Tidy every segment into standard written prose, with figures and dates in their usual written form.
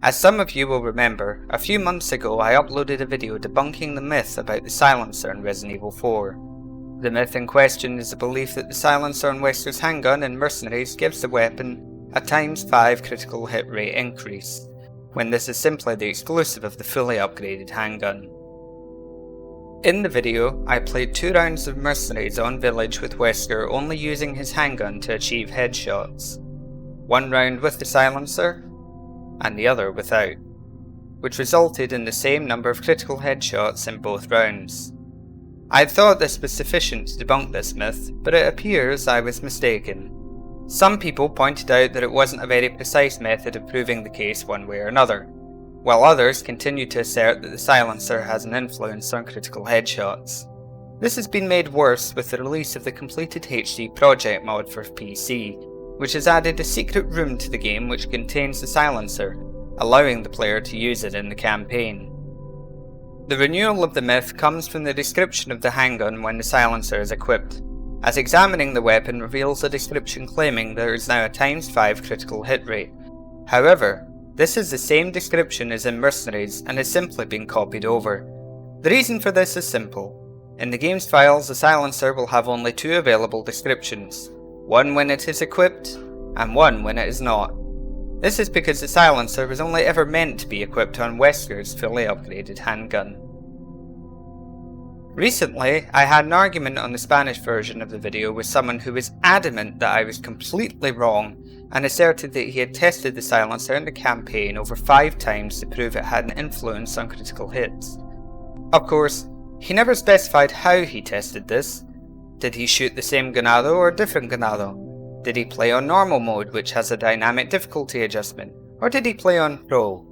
As some of you will remember, a few months ago I uploaded a video debunking the myth about the silencer in Resident Evil 4. The myth in question is the belief that the silencer on Wesker's handgun in Mercenaries gives the weapon a ×5 critical hit rate increase, when this is simply the exclusive of the fully upgraded handgun. In the video, I played 2 rounds of Mercenaries on Village with Wesker only using his handgun to achieve headshots. 1 round with the silencer, and the other without, which resulted in the same number of critical headshots in both rounds. I thought this was sufficient to debunk this myth, but it appears I was mistaken. Some people pointed out that it wasn't a very precise method of proving the case one way or another, while others continued to assert that the silencer has an influence on critical headshots. This has been made worse with the release of the completed HD project mod for PC, which has added a secret room to the game which contains the silencer, allowing the player to use it in the campaign. The renewal of the myth comes from the description of the handgun when the silencer is equipped, as examining the weapon reveals a description claiming there is now a ×5 critical hit rate. However, this is the same description as in Mercenaries and has simply been copied over. The reason for this is simple. In the game's files, the silencer will have only 2 available descriptions, one when it is equipped, and one when it is not. This is because the silencer was only ever meant to be equipped on Wesker's fully upgraded handgun. Recently, I had an argument on the Spanish version of the video with someone who was adamant that I was completely wrong and asserted that he had tested the silencer in the campaign over 5 times to prove it had an influence on critical hits. Of course, he never specified how he tested this. Did he shoot the same Ganado or a different Ganado? Did he play on normal mode, which has a dynamic difficulty adjustment, or did he play on pro?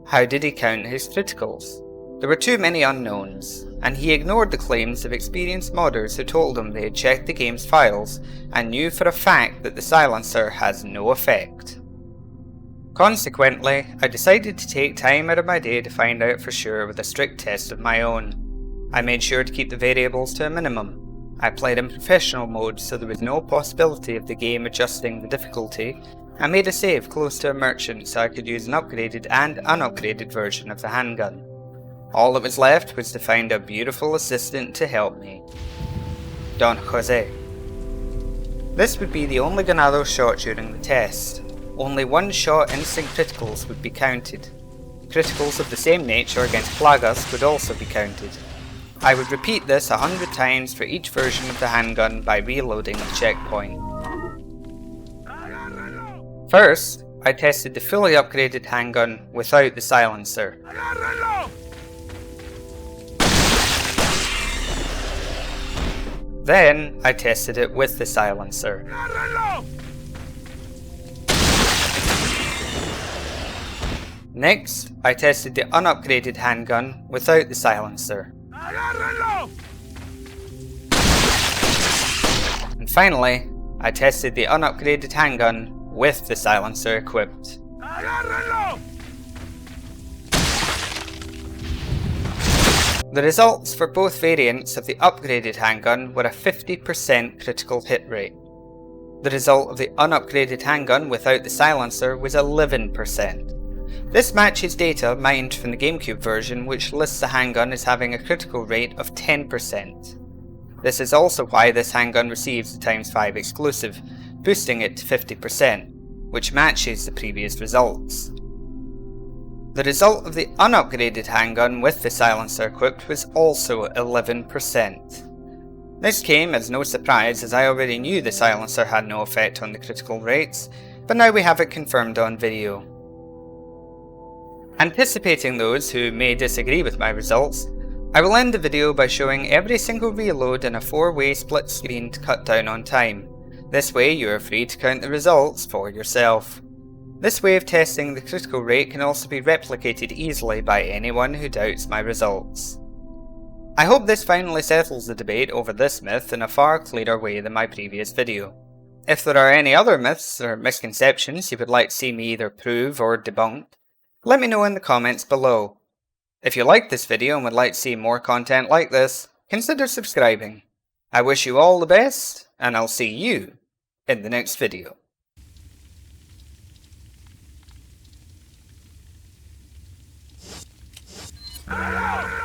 How did he count his criticals? There were too many unknowns, and he ignored the claims of experienced modders who told him they had checked the game's files and knew for a fact that the silencer has no effect. Consequently, I decided to take time out of my day to find out for sure with a strict test of my own. I made sure to keep the variables to a minimum. I played in professional mode so there was no possibility of the game adjusting the difficulty. I made a save close to a merchant so I could use an upgraded and unupgraded version of the handgun. All that was left was to find a beautiful assistant to help me. Don Jose. This would be the only Ganado shot during the test. Only 1 shot instant criticals would be counted. Criticals of the same nature against Plagas would also be counted. I would repeat this 100 times for each version of the handgun by reloading the checkpoint. First, I tested the fully upgraded handgun without the silencer. Then, I tested it with the silencer. Next, I tested the unupgraded handgun without the silencer. And finally, I tested the unupgraded handgun with the silencer equipped. The results for both variants of the upgraded handgun were a 50% critical hit rate. The result of the unupgraded handgun without the silencer was 11%. This matches data mined from the GameCube version, which lists the handgun as having a critical rate of 10%. This is also why this handgun receives the ×5 exclusive, boosting it to 50%, which matches the previous results. The result of the unupgraded handgun with the silencer equipped was also 11%. This came as no surprise as I already knew the silencer had no effect on the critical rates, but now we have it confirmed on video. Anticipating those who may disagree with my results, I will end the video by showing every single reload in a 4-way split screen to cut down on time. This way you are free to count the results for yourself. This way of testing the critical rate can also be replicated easily by anyone who doubts my results. I hope this finally settles the debate over this myth in a far clearer way than my previous video. If there are any other myths or misconceptions you would like to see me either prove or debunk, let me know in the comments below. If you liked this video and would like to see more content like this, consider subscribing. I wish you all the best, and I'll see you in the next video. Ganado!